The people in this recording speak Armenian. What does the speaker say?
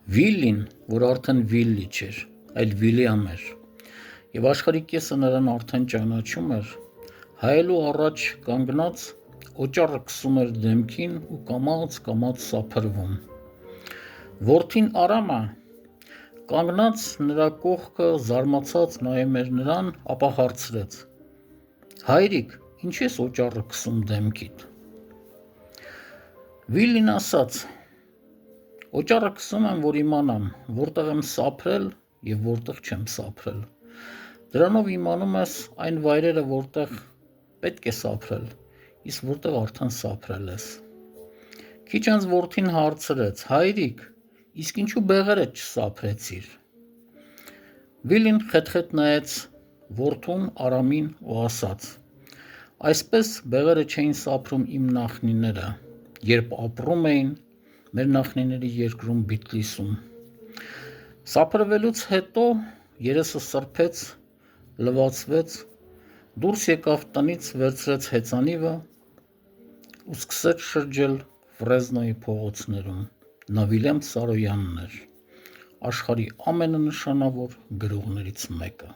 Վիլլին, որ արդեն Վիլլի չէր, այլ Վիլիամ էր, և աշխարհի կեսը նրան արդեն ճանաչում էր, հայելու առաջ կանգնած օճառը քսում էր դեմքին ու կամաց սափրվում։ Որդին Արամը կանգնած նրա կողքը զարմացած նայում էր նրան, ապա հարցրեց. «Հայրիկ, ինչի՞ ես օճառը քսում դեմքիդ»։ Վիլլին ասաց. «Օճառը քսում եմ, որ իմանամ, որտեղ եմ սափրել և որտեղ չեմ սափրել։ Դրանով իմանում ես այն վայրերը, որտեղ պետք է սափրել, իսկ որտեղ արդեն սափրել ես»։ Քիչ անց որդին հարցրեց. «Հայրիկ, իսկ ինչու բեղերդ չսափրեցիր»։ Վիլլին խետխետ նայեց որդուն Արամին ու ասաց. «Այսպես բեղերը չէին սափրում իմ նախնիները, երբ ապրում էին մեր նախնիների երկրում Բիթլիսում։ Սափրվելուց հետո երեսը սրբեց, լվացվեց, դուրս եկավ տնից, վերցրեց հեծանիվը ու սկսեց շրջել Ֆրեզնոյի փողոցներում։ Նա Վիլյամ Սարոյանն էր, աշխարհի ամենանշանավոր գրողներից մեկը»։